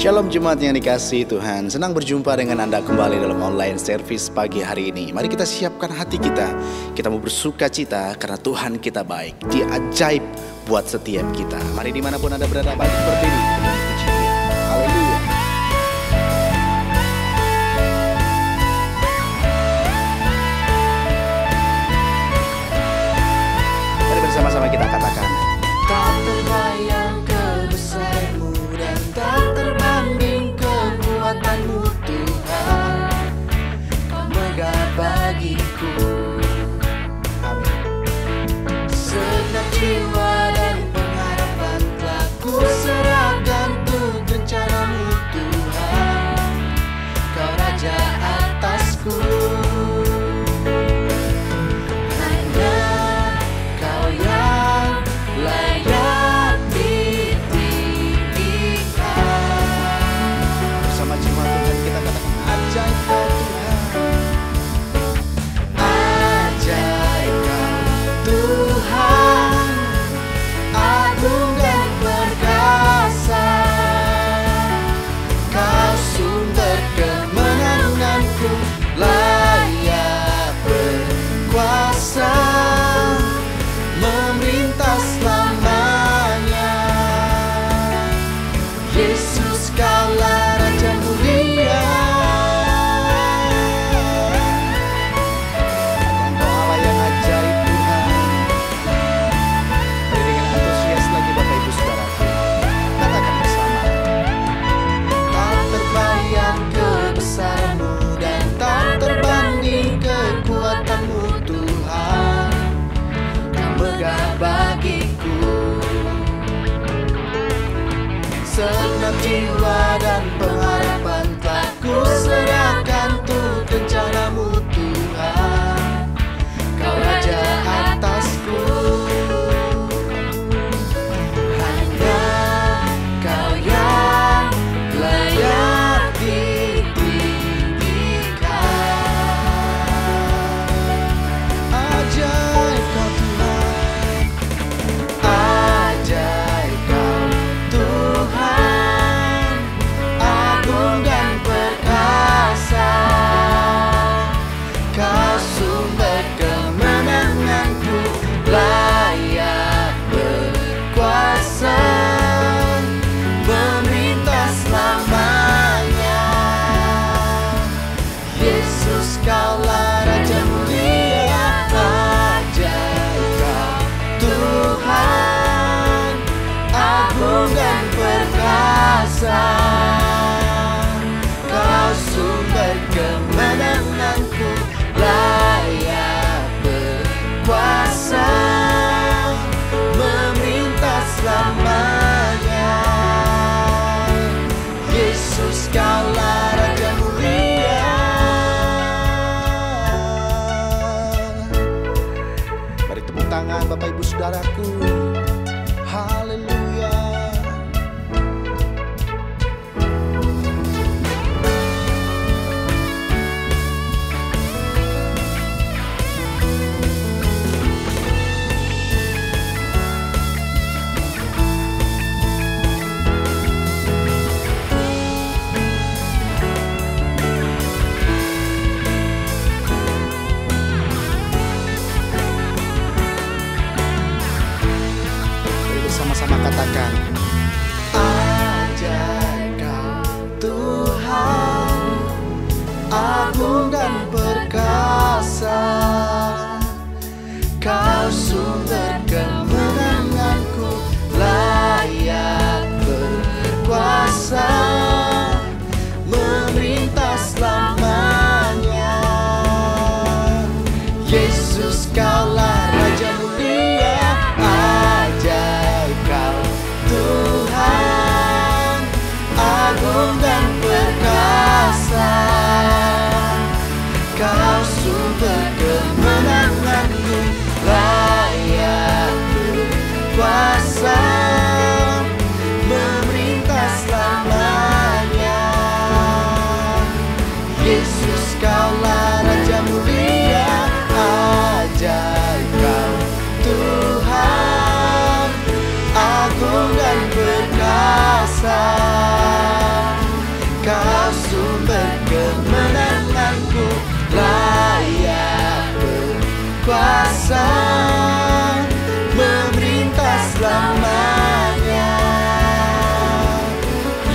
Shalom jemaat yang dikasihi Tuhan. Senang berjumpa dengan Anda kembali dalam online service pagi hari ini. Mari kita siapkan hati kita. Kita mau bersuka cita karena Tuhan kita baik. Dia ajaib buat setiap kita. Mari dimanapun Anda berada, balik berdiri. Puji Dia. Haleluya. Mari bersama-sama kita katakan. Tak terbayang kebesarmu dan tak terbanding kekuatanmu Tuhan. Kau megah bagiku. Segenap jiwa dan pengharapan telah ku serahkan untuk rencanamu Tuhan. Kau raja atasku. Hanya Kau yang layak ditinggikan. Bersama jemaat Tuhan kita katakan ajaib Kau Tuhan. Ajaib Kau Tuhan, agung dan perkasa. Kau sumber kemenanganku, layak berkuasa, memerintah selamanya. Yesus Kaulah Raja mulia. Engkau Allah yang ajaib Tuhan. Mari dengan antusias lagi Bapak Ibu Saudaraku, katakan bersama. Tak terbayang kebesarmu dan tak terbanding kekuatanmu Tuhan. Kau megah bagiku. Segenap jiwa dan pengharapan telah ku serahkan untuk rencanamu Tuhan. Kau raja atasku. Hanya Kau yang layak ditinggikan. Ajaib Kau Tuhan. Ajaib Kau Tuhan, agung dan perkasa. Kau sumber kemenanganku, layak berkuasa, memerintah selamanya. Yesus Kaulah Raja mulia. Ajaib Kau Tuhan, agung dan perkasa. Kau sumber kemenanganku, layak berkuasa, memerintah selamanya. Yesus Kaulah Raja mulia. Beri tepuk tangan Bapak Ibu Saudaraku. Haleluya.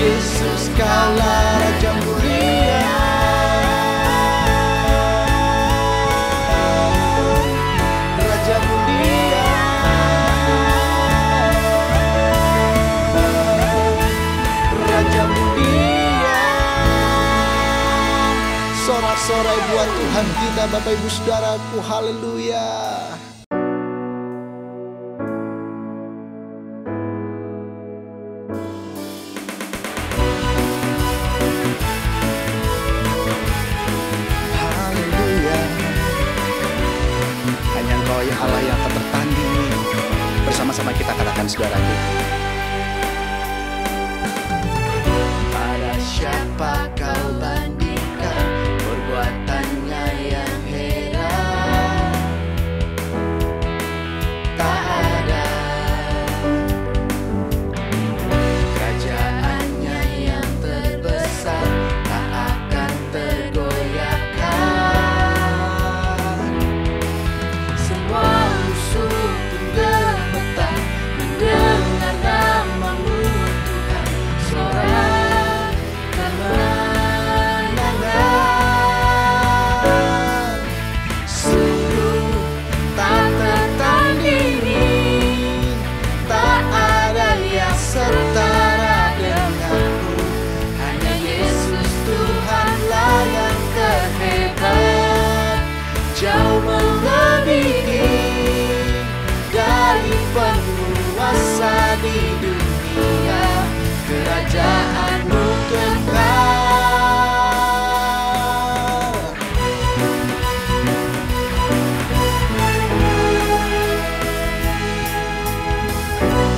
Yesus, Kaulah Raja mulia. Raja mulia, Raja mulia. Sorak-sorai buat Tuhan kita, Bapak Ibu Saudaraku. Haleluya. Allah yang tak tertandingi. Bersama-sama kita katakan, saudaraku. Pada siapa kau bandingkan perbuatannya yang heran? Tak ada. Kerajaannya yang terbesar tak akan tergoyahkan. Mendengar namamu Tuhan, sorak kemenangan. Sungguh tak tertandingi, tak ada yang setara denganmu. Hanya Yesus Tuhanlah yang terhebat, jauh melebihi dari penguasa di dunia. Kerajaanmu kekal.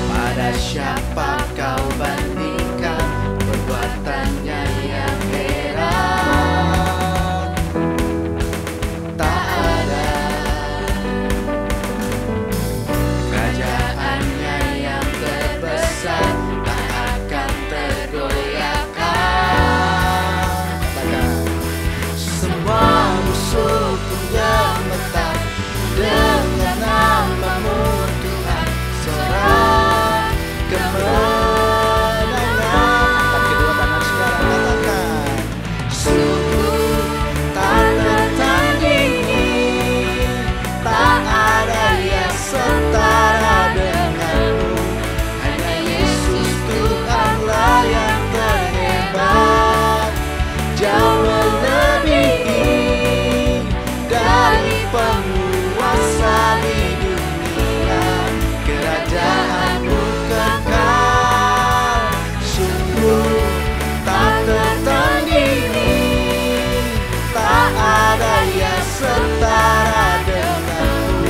Pada siapa kau bandingkan perbuatannya yang heran? Tak ada. Kerajaannya yang terbesar tak akan tergoyahkan. Semua musuh pun gemetar dengan namamu Tuhan, sorak kemenangan. Angkat kedua tangan saudara, katakan. Sungguh tak tertandingi, tak ada yang setara denganmu. Hanya Yesus Tuhanlah yang terhebat, jauh melebihi dari penguasa di dunia. Kerajaanmu kekal. Sungguh tak tertandingi, tak ada yang setara denganmu.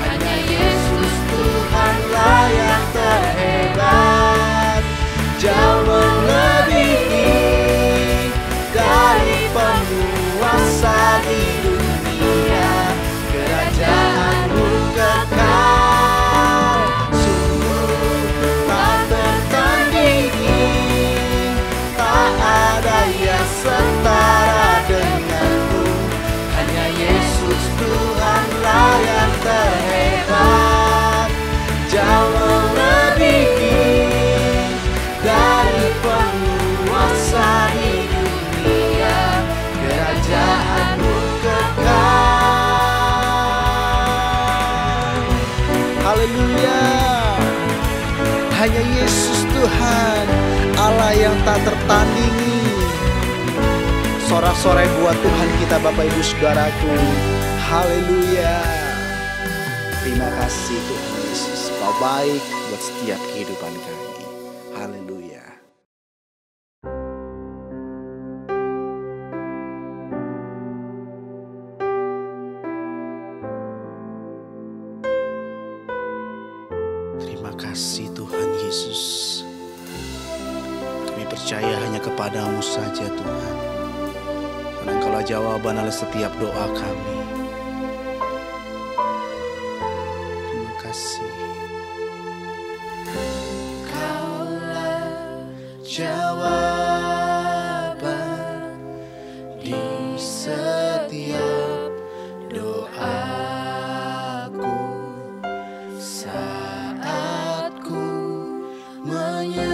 Hanya Yesus Tuhanlah yang terhebat, jauh melebihi dari penguasa di dunia. Kerajaanmu kekal. Sungguh tak tertandingi, tak ada yang setara denganmu. Hanya Yesus Tuhanlah yang terhebat, jauh melebihi dari penguasa di dunia. Kerajaanmu kekal. Haleluya. Hanya Yesus Tuhan, Allah yang tak tertandingi. Sorak-sorai buat Tuhan kita, Bapak Ibu Saudaraku. Haleluya. Terima kasih Tuhan Yesus, Kau baik buat setiap kehidupan kami. Haleluya. Terima kasih Tuhan Yesus. Kami percaya hanya kepadamu saja Tuhan. Karena Engkaulah jawaban atas setiap doa kami. Terima kasih. Kaulah jawaban di setiap doaku saat ku menyembah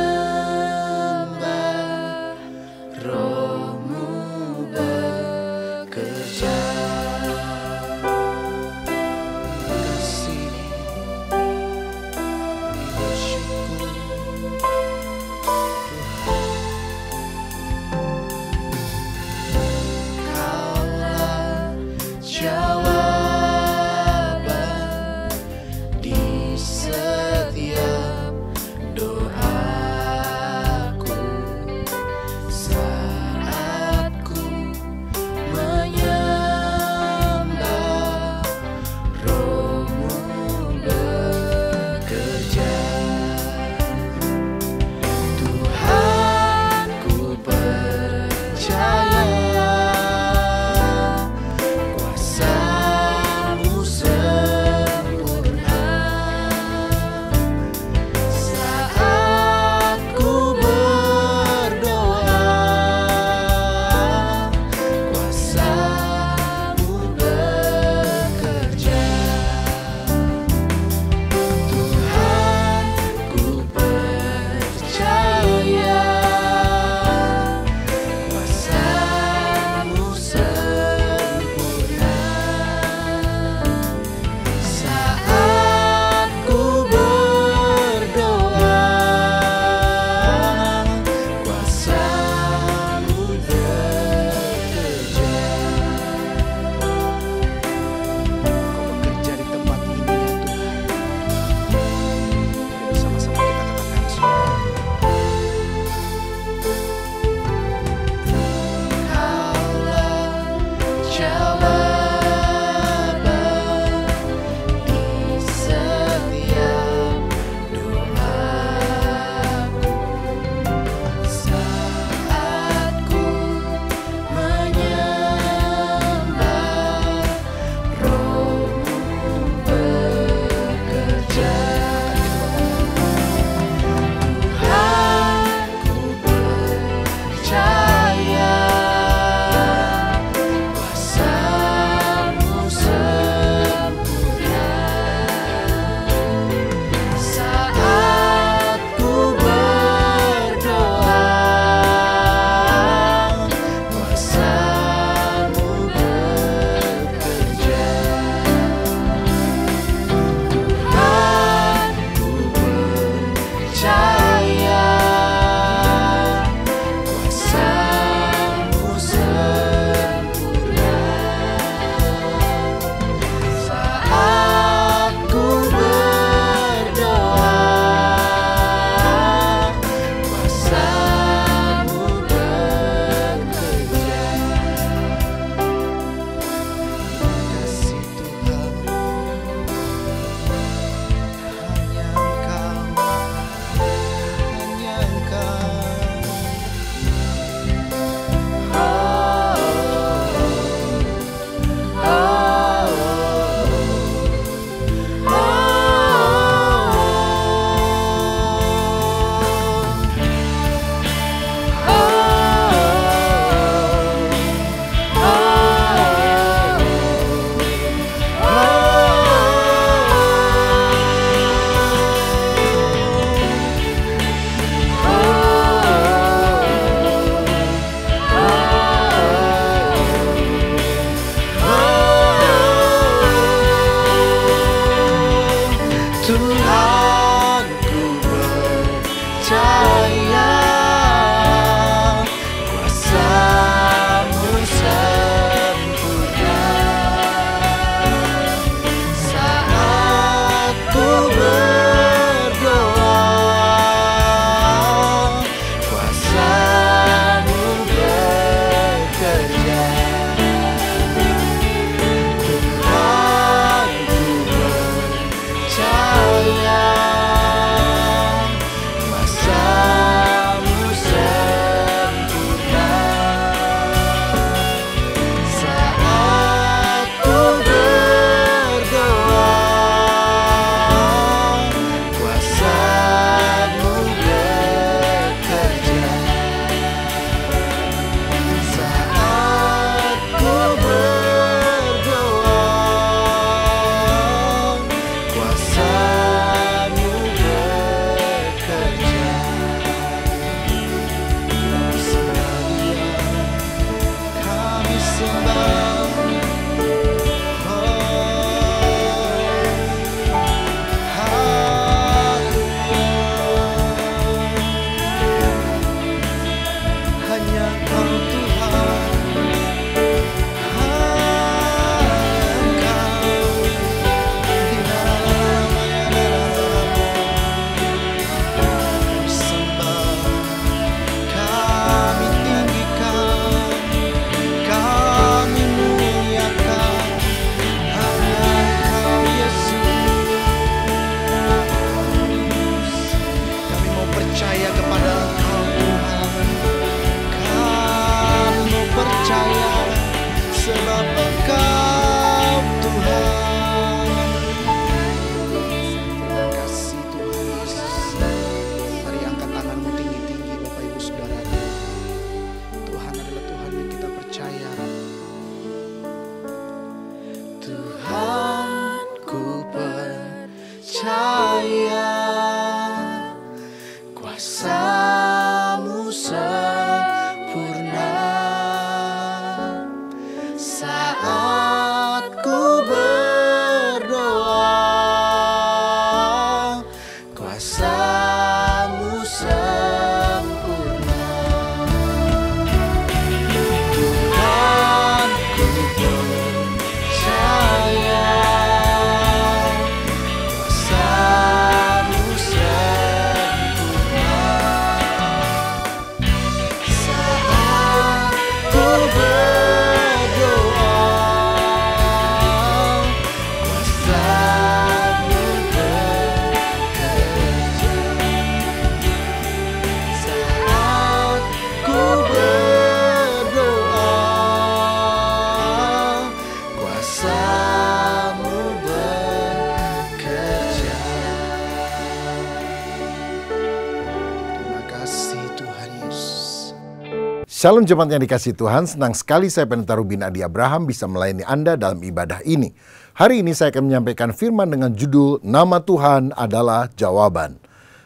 Shalom jemaat yang dikasihi Tuhan, senang sekali saya Pendeta Ruben Adi Abraham bisa melayani Anda dalam ibadah ini. Hari ini saya akan menyampaikan firman dengan judul Nama Tuhan adalah Jawaban.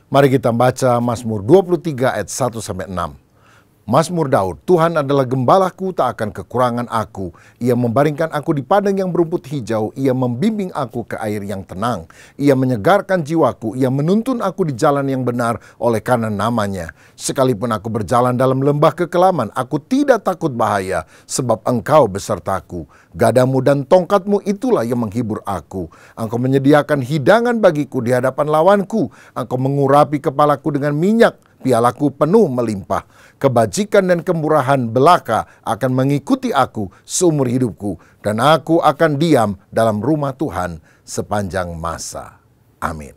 Mari kita baca Mazmur 23 ayat 1-6. Mazmur Daud, Tuhan adalah gembalaku, tak akan kekurangan aku. Ia membaringkan aku di padang yang berumput hijau. Ia membimbing aku ke air yang tenang. Ia menyegarkan jiwaku. Ia menuntun aku di jalan yang benar oleh karena namanya. Sekalipun aku berjalan dalam lembah kekelaman, aku tidak takut bahaya, sebab Engkau besertaku. Gadamu dan tongkatmu itulah yang menghibur aku. Engkau menyediakan hidangan bagiku di hadapan lawanku. Engkau mengurapi kepalaku dengan minyak. Pialaku penuh melimpah. Kebajikan dan kemurahan belaka akan mengikuti aku seumur hidupku. Dan aku akan diam dalam rumah Tuhan sepanjang masa. Amin.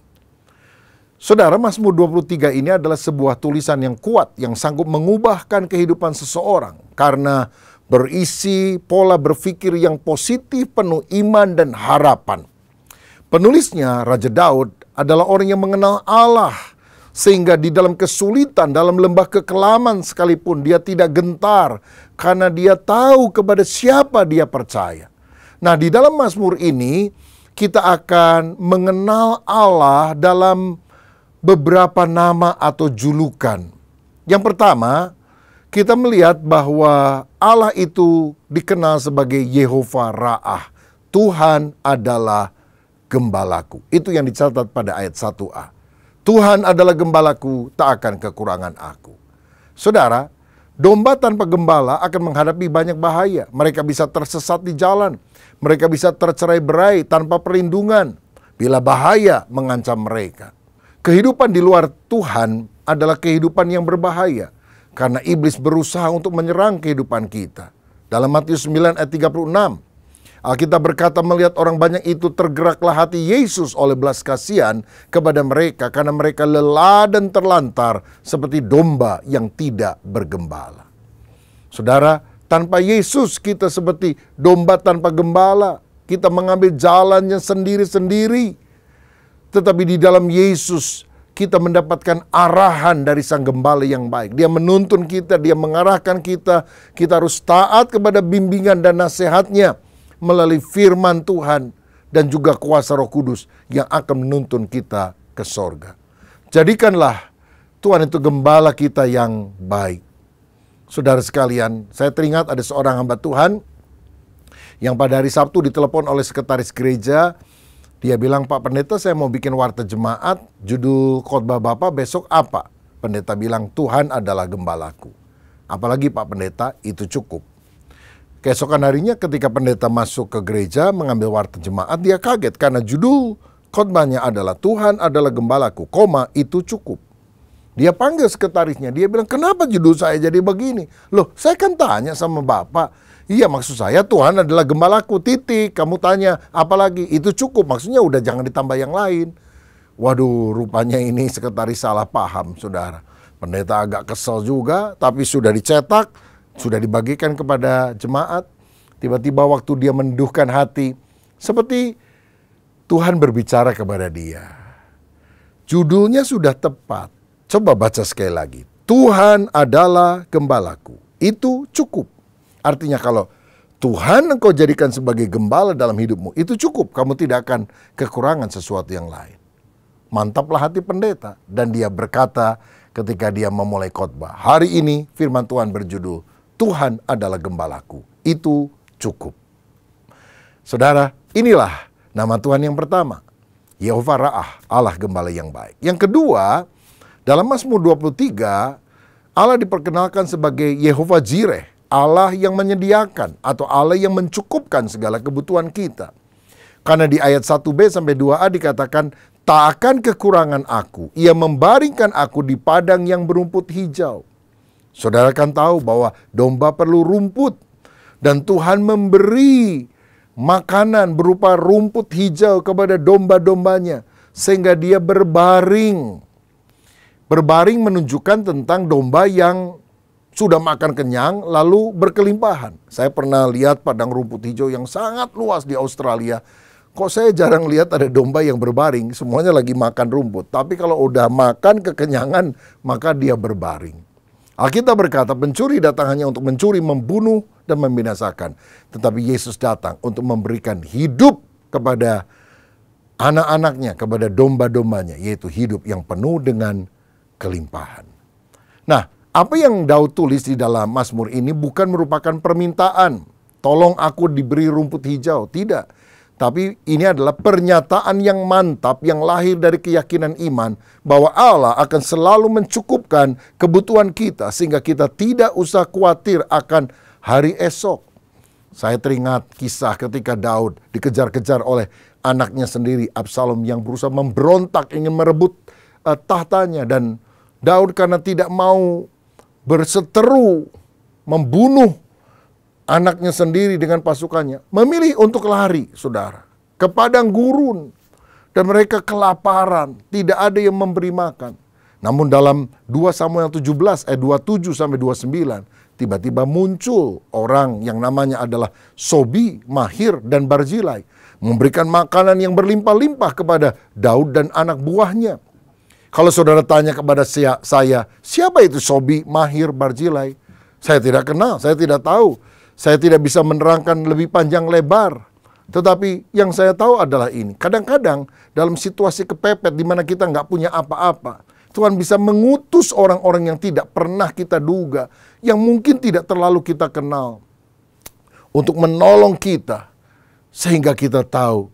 Saudara, Mazmur 23 ini adalah sebuah tulisan yang kuat yang sanggup mengubahkan kehidupan seseorang. Karena berisi pola berpikir yang positif, penuh iman dan harapan. Penulisnya, Raja Daud, adalah orang yang mengenal Allah. Sehingga di dalam kesulitan, dalam lembah kekelaman sekalipun, dia tidak gentar. Karena dia tahu kepada siapa dia percaya. Nah, di dalam Mazmur ini, kita akan mengenal Allah dalam beberapa nama atau julukan. Yang pertama, kita melihat bahwa Allah itu dikenal sebagai Yehova Ra'ah. Tuhan adalah gembalaku. Itu yang dicatat pada ayat 1a. Tuhan adalah gembalaku, tak akan kekurangan aku. Saudara, domba tanpa gembala akan menghadapi banyak bahaya. Mereka bisa tersesat di jalan. Mereka bisa tercerai-berai tanpa perlindungan bila bahaya mengancam mereka. Kehidupan di luar Tuhan adalah kehidupan yang berbahaya. Karena iblis berusaha untuk menyerang kehidupan kita. Dalam Matius 9 ayat 36. Alkitab berkata melihat orang banyak itu tergeraklah hati Yesus oleh belas kasihan kepada mereka karena mereka lelah dan terlantar seperti domba yang tidak bergembala. Saudara, tanpa Yesus kita seperti domba tanpa gembala. Kita mengambil jalannya sendiri-sendiri. Tetapi di dalam Yesus kita mendapatkan arahan dari Sang Gembala yang baik. Dia menuntun kita, Dia mengarahkan kita. Kita harus taat kepada bimbingan dan nasihatnya melalui firman Tuhan dan juga kuasa Roh Kudus yang akan menuntun kita ke sorga. Jadikanlah Tuhan itu gembala kita yang baik. Saudara sekalian, saya teringat ada seorang hamba Tuhan yang pada hari Sabtu ditelepon oleh sekretaris gereja. Dia bilang, Pak Pendeta, saya mau bikin warta jemaat, judul khotbah Bapak besok apa? Pendeta bilang, Tuhan adalah gembalaku. Apalagi Pak Pendeta, itu cukup. Keesokan harinya ketika pendeta masuk ke gereja mengambil warta jemaat, dia kaget karena judul khotbahnya adalah Tuhan adalah gembalaku, itu cukup. Dia panggil sekretarisnya, dia bilang, kenapa judul saya jadi begini? Loh, saya kan tanya sama Bapak. Iya, maksud saya Tuhan adalah gembalaku, titik. Kamu tanya, apalagi? Itu cukup, maksudnya udah jangan ditambah yang lain. Waduh, rupanya ini sekretaris salah paham, saudara. Pendeta agak kesel juga, tapi sudah dicetak, sudah dibagikan kepada jemaat. Tiba-tiba waktu dia menduhkan hati, seperti Tuhan berbicara kepada dia. Judulnya sudah tepat. Coba baca sekali lagi. Tuhan adalah gembalaku. Itu cukup. Artinya kalau Tuhan engkau jadikan sebagai gembala dalam hidupmu, itu cukup. Kamu tidak akan kekurangan sesuatu yang lain. Mantaplah hati pendeta. Dan dia berkata ketika dia memulai khotbah. Hari ini firman Tuhan berjudul, Tuhan adalah gembalaku, itu cukup. Saudara, inilah nama Tuhan yang pertama, Yehova Ra'ah, Allah gembala yang baik. Yang kedua, dalam Mazmur 23, Allah diperkenalkan sebagai Yehova Jireh, Allah yang menyediakan atau Allah yang mencukupkan segala kebutuhan kita. Karena di ayat 1b sampai 2a dikatakan, tak akan kekurangan aku, Ia membaringkan aku di padang yang berumput hijau. Saudara kan tahu bahwa domba perlu rumput. Dan Tuhan memberi makanan berupa rumput hijau kepada domba-dombanya. Sehingga dia berbaring. Berbaring menunjukkan tentang domba yang sudah makan kenyang lalu berkelimpahan. Saya pernah lihat padang rumput hijau yang sangat luas di Australia. Kok saya jarang lihat ada domba yang berbaring, semuanya lagi makan rumput. Tapi kalau udah makan kekenyangan, maka dia berbaring. Alkitab berkata, pencuri datang hanya untuk mencuri, membunuh, dan membinasakan. Tetapi Yesus datang untuk memberikan hidup kepada anak-anaknya, kepada domba-dombanya, yaitu hidup yang penuh dengan kelimpahan. Nah, apa yang Daud tulis di dalam Mazmur ini bukan merupakan permintaan, tolong aku diberi rumput hijau, tidak. Tapi ini adalah pernyataan yang mantap yang lahir dari keyakinan iman bahwa Allah akan selalu mencukupkan kebutuhan kita sehingga kita tidak usah khawatir akan hari esok. Saya teringat kisah ketika Daud dikejar-kejar oleh anaknya sendiri, Absalom, yang berusaha memberontak ingin merebut tahtanya, dan Daud karena tidak mau berseteru membunuh anaknya sendiri dengan pasukannya, memilih untuk lari, saudara, ke padang gurun. Dan mereka kelaparan, tidak ada yang memberi makan. Namun dalam 2 Samuel 17 ayat 27 sampai 29, tiba-tiba muncul orang yang namanya adalah Sobi, Mahir, dan Barzilai, memberikan makanan yang berlimpah-limpah kepada Daud dan anak buahnya. Kalau saudara tanya kepada saya, siapa itu Sobi, Mahir, Barzilai? Saya tidak kenal, saya tidak tahu. Saya tidak bisa menerangkan lebih panjang lebar. Tetapi yang saya tahu adalah ini. Kadang-kadang dalam situasi kepepet di mana kita nggak punya apa-apa, Tuhan bisa mengutus orang-orang yang tidak pernah kita duga, yang mungkin tidak terlalu kita kenal, untuk menolong kita. Sehingga kita tahu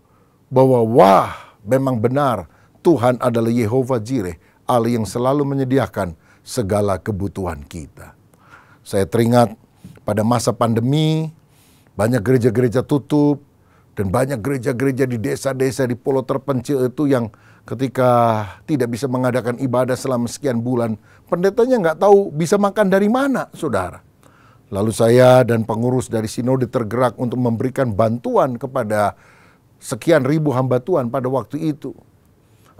bahwa wah, memang benar Tuhan adalah Yehovah Jireh, Allah yang selalu menyediakan segala kebutuhan kita. Saya teringat pada masa pandemi, banyak gereja-gereja tutup, dan banyak gereja-gereja di desa-desa di pulau terpencil itu yang ketika tidak bisa mengadakan ibadah selama sekian bulan, pendetanya nggak tahu bisa makan dari mana, saudara. Lalu saya dan pengurus dari sinode tergerak untuk memberikan bantuan kepada sekian ribu hamba Tuhan pada waktu itu.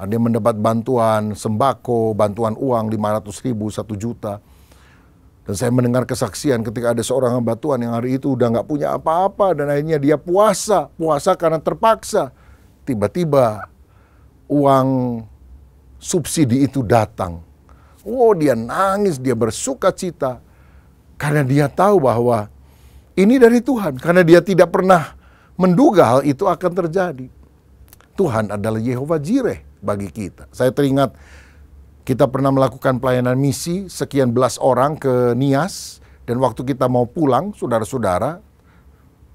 Ada yang mendapat bantuan sembako, bantuan uang 500.000, 1 juta. Dan saya mendengar kesaksian ketika ada seorang hamba Tuhan yang hari itu udah nggak punya apa-apa, dan akhirnya dia puasa karena terpaksa. Tiba-tiba uang subsidi itu datang. Oh, dia nangis, dia bersuka cita, karena dia tahu bahwa ini dari Tuhan, karena dia tidak pernah menduga hal itu akan terjadi. Tuhan adalah Yehovah Jireh bagi kita. Saya teringat kita pernah melakukan pelayanan misi sekian belas orang ke Nias, dan waktu kita mau pulang, saudara-saudara,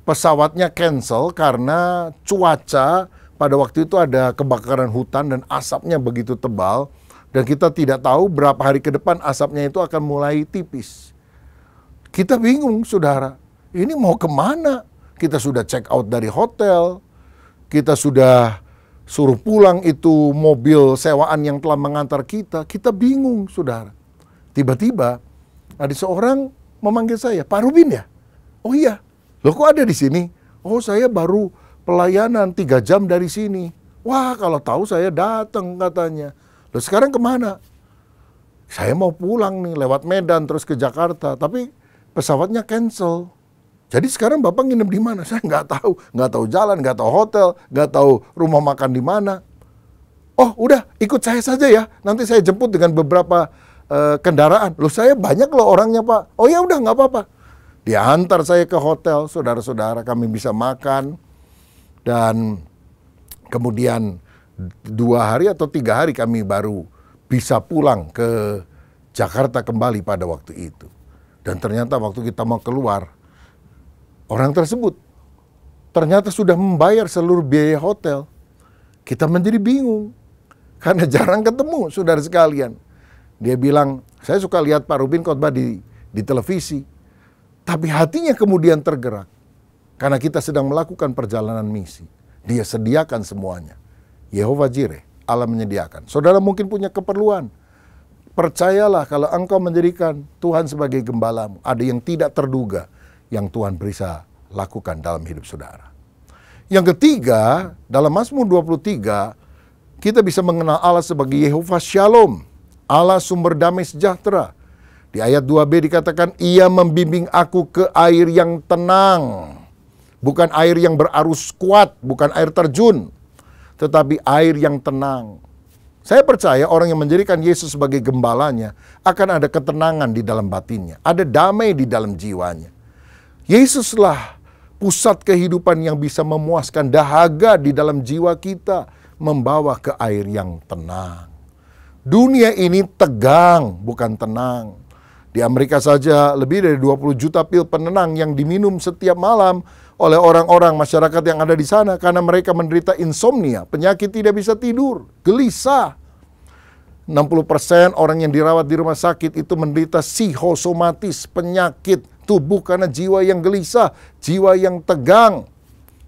pesawatnya cancel karena cuaca pada waktu itu ada kebakaran hutan dan asapnya begitu tebal, dan kita tidak tahu berapa hari ke depan asapnya itu akan mulai tipis. Kita bingung, saudara, ini mau kemana? Kita sudah check out dari hotel, kita sudah suruh pulang itu mobil sewaan yang telah mengantar kita. Kita bingung, saudara. Tiba-tiba ada seorang memanggil saya, Pak Rubin ya? Oh iya, loh kok ada di sini? Oh, saya baru pelayanan 3 jam dari sini. Wah, kalau tahu saya datang, katanya. Loh sekarang kemana? Saya mau pulang nih lewat Medan terus ke Jakarta, tapi pesawatnya cancel. Jadi sekarang Bapak nginep di mana? Saya nggak tahu jalan, nggak tahu hotel, nggak tahu rumah makan di mana. Oh, udah ikut saya saja ya. Nanti saya jemput dengan beberapa kendaraan. Loh saya banyak loh orangnya, Pak. Oh ya udah, nggak apa-apa. Dia antar saya ke hotel, saudara-saudara, kami bisa makan. Dan kemudian 2 hari atau 3 hari kami baru bisa pulang ke Jakarta kembali pada waktu itu. Dan ternyata waktu kita mau keluar, orang tersebut ternyata sudah membayar seluruh biaya hotel. Kita menjadi bingung karena jarang ketemu, saudara sekalian. Dia bilang, saya suka lihat Pak Rubin khotbah di televisi. Tapi hatinya kemudian tergerak karena kita sedang melakukan perjalanan misi. Dia sediakan semuanya. Yehovah Jireh, Allah menyediakan. Saudara mungkin punya keperluan. Percayalah kalau engkau menjadikan Tuhan sebagai gembalamu, ada yang tidak terduga yang Tuhan bisa lakukan dalam hidup saudara. Yang ketiga, dalam Mazmur 23, kita bisa mengenal Allah sebagai Yehovah Shalom, Allah sumber damai sejahtera. Di ayat 2b dikatakan, Ia membimbing aku ke air yang tenang. Bukan air yang berarus kuat, bukan air terjun, tetapi air yang tenang. Saya percaya orang yang menjadikan Yesus sebagai gembalanya akan ada ketenangan di dalam batinnya, ada damai di dalam jiwanya. Yesuslah pusat kehidupan yang bisa memuaskan dahaga di dalam jiwa kita, membawa ke air yang tenang. Dunia ini tegang, bukan tenang. Di Amerika saja lebih dari 20 juta pil penenang yang diminum setiap malam oleh orang-orang masyarakat yang ada di sana karena mereka menderita insomnia, penyakit tidak bisa tidur, gelisah. 60% orang yang dirawat di rumah sakit itu menderita psikosomatis, penyakit tubuh karena jiwa yang gelisah, jiwa yang tegang.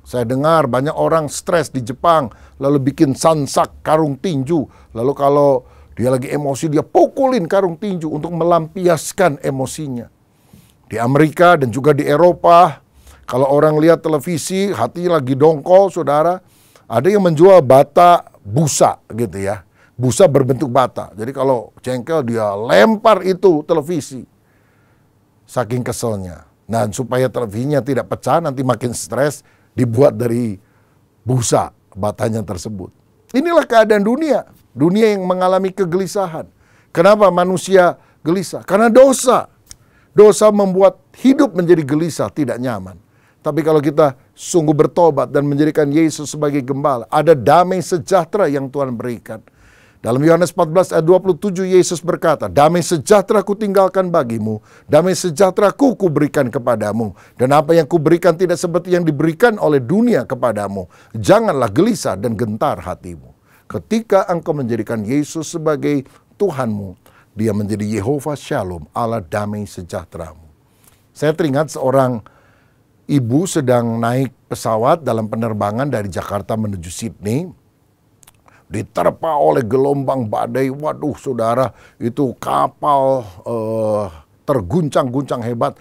Saya dengar banyak orang stres di Jepang, lalu bikin sansak karung tinju, lalu kalau dia lagi emosi dia pukulin karung tinju untuk melampiaskan emosinya. Di Amerika dan juga di Eropa, kalau orang lihat televisi, hati lagi dongkol, saudara, ada yang menjual bata busa gitu ya. Busa berbentuk bata. Jadi kalau jengkel dia lempar itu televisi. Saking keselnya. Nah, supaya televisinya tidak pecah, nanti makin stres, dibuat dari busa batanya tersebut. Inilah keadaan dunia. Dunia yang mengalami kegelisahan. Kenapa manusia gelisah? Karena dosa. Dosa membuat hidup menjadi gelisah, tidak nyaman. Tapi kalau kita sungguh bertobat dan menjadikan Yesus sebagai gembala, ada damai sejahtera yang Tuhan berikan. Dalam Yohanes 14 ayat 27 Yesus berkata, damai sejahtera ku tinggalkan bagimu, damai sejahtera ku berikan kepadamu. Dan apa yang ku berikan tidak seperti yang diberikan oleh dunia kepadamu. Janganlah gelisah dan gentar hatimu. Ketika engkau menjadikan Yesus sebagai Tuhanmu, dia menjadi Yehova Shalom, Allah damai sejahteramu. Saya teringat seorang ibu sedang naik pesawat dalam penerbangan dari Jakarta menuju Sydney. Diterpa oleh gelombang badai. Waduh saudara, itu kapal terguncang-guncang hebat.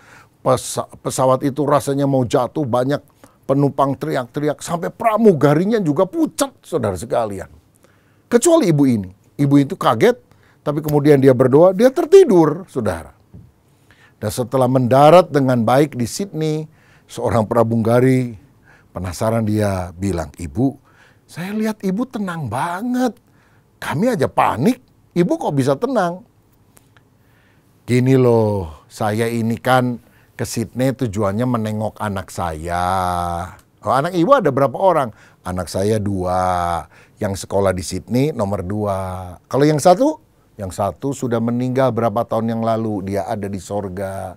Pesawat itu rasanya mau jatuh, banyak penumpang teriak-teriak. Sampai pramugarinya juga pucat saudara sekalian. Kecuali ibu ini. Ibu itu kaget, tapi kemudian dia berdoa, dia tertidur saudara. Dan setelah mendarat dengan baik di Sydney, seorang pramugari penasaran, dia bilang, "Ibu, saya lihat ibu tenang banget. Kami aja panik. Ibu kok bisa tenang?" "Gini loh, saya ini kan ke Sydney tujuannya menengok anak saya." "Oh, anak ibu ada berapa orang?" "Anak saya 2. Yang sekolah di Sydney nomor 2. Kalau yang satu?" "Yang satu sudah meninggal berapa tahun yang lalu. Dia ada di sorga.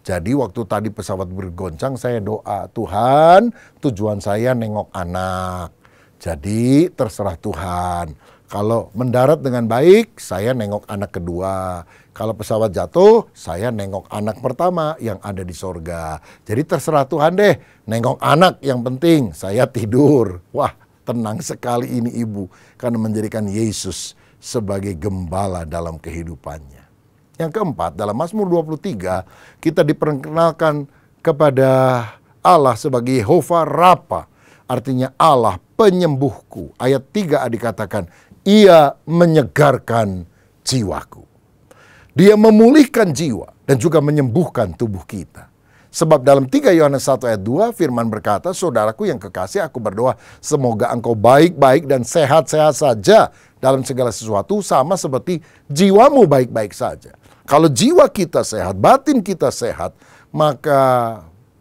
Jadi waktu tadi pesawat bergoncang saya doa, Tuhan, tujuan saya nengok anak. Jadi terserah Tuhan. Kalau mendarat dengan baik, saya nengok anak kedua. Kalau pesawat jatuh, saya nengok anak pertama yang ada di sorga. Jadi terserah Tuhan deh, nengok anak yang penting, saya tidur." Wah, tenang sekali ini ibu, karena menjadikan Yesus sebagai gembala dalam kehidupannya. Yang keempat, dalam Mazmur 23, kita diperkenalkan kepada Allah sebagai Yehova Rafa. Artinya Allah penyembuhku. Ayat 3 dikatakan, Ia menyegarkan jiwaku. Dia memulihkan jiwa dan juga menyembuhkan tubuh kita. Sebab dalam 3 Yohanes 1 ayat 2 firman berkata, "Saudaraku yang kekasih, aku berdoa semoga engkau baik-baik dan sehat-sehat saja dalam segala sesuatu, sama seperti jiwamu baik-baik saja." Kalau jiwa kita sehat, batin kita sehat, maka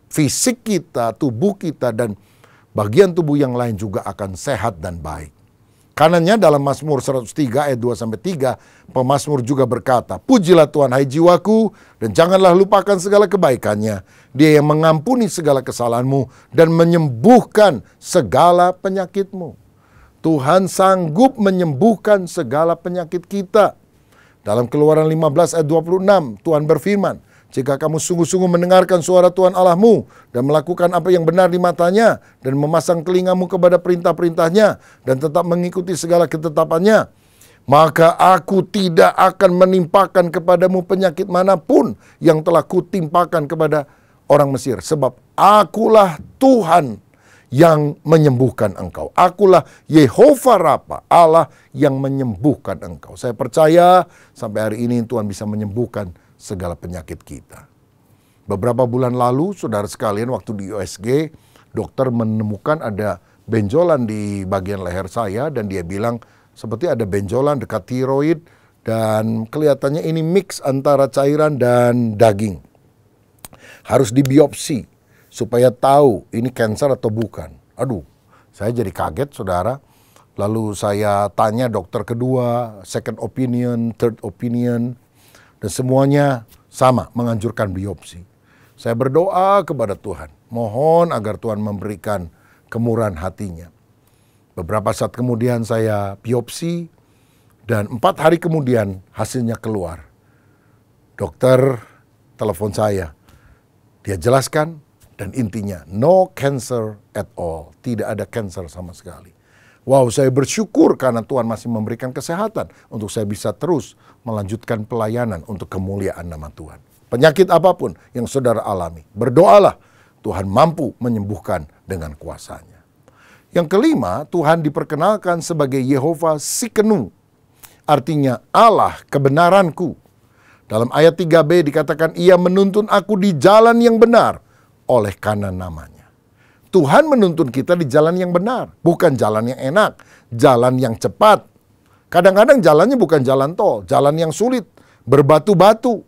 fisik kita, tubuh kita, dan bagian tubuh yang lain juga akan sehat dan baik. Kanannya dalam Mazmur 103 ayat 2-3, pemazmur juga berkata, "Pujilah Tuhan hai jiwaku, dan janganlah lupakan segala kebaikannya. Dia yang mengampuni segala kesalahanmu dan menyembuhkan segala penyakitmu." Tuhan sanggup menyembuhkan segala penyakit kita. Dalam Keluaran 15 ayat 26, Tuhan berfirman, "Jika kamu sungguh-sungguh mendengarkan suara Tuhan Allahmu dan melakukan apa yang benar di matanya dan memasang telingamu kepada perintah-perintahnya dan tetap mengikuti segala ketetapannya, maka aku tidak akan menimpakan kepadamu penyakit manapun yang telah kutimpakan kepada orang Mesir. Sebab akulah Tuhan yang menyembuhkan engkau. Akulah Yehova Rafa, Allah yang menyembuhkan engkau." Saya percaya sampai hari ini Tuhan bisa menyembuhkan segala penyakit kita. Beberapa bulan lalu, saudara sekalian, waktu di USG, dokter menemukan ada benjolan di bagian leher saya dan dia bilang seperti ada benjolan dekat tiroid, dan kelihatannya ini mix antara cairan dan daging. Harus dibiopsi supaya tahu ini kanker atau bukan. Aduh, saya jadi kaget saudara. Lalu saya tanya dokter kedua, second opinion, third opinion, dan semuanya sama menganjurkan biopsi. Saya berdoa kepada Tuhan, mohon agar Tuhan memberikan kemurahan hatinya. Beberapa saat kemudian saya biopsi, dan 4 hari kemudian hasilnya keluar. Dokter telepon saya, dia jelaskan, dan intinya no cancer at all, tidak ada cancer sama sekali. Wow, saya bersyukur karena Tuhan masih memberikan kesehatan untuk saya bisa terus melanjutkan pelayanan untuk kemuliaan nama Tuhan. Penyakit apapun yang saudara alami, berdoalah, Tuhan mampu menyembuhkan dengan kuasa-Nya. Yang kelima, Tuhan diperkenalkan sebagai Yehova Tsidkenu, artinya Allah kebenaranku. Dalam ayat 3b dikatakan, Ia menuntun aku di jalan yang benar oleh karena namanya. Tuhan menuntun kita di jalan yang benar, bukan jalan yang enak, jalan yang cepat. Kadang-kadang jalannya bukan jalan tol, jalan yang sulit, berbatu-batu.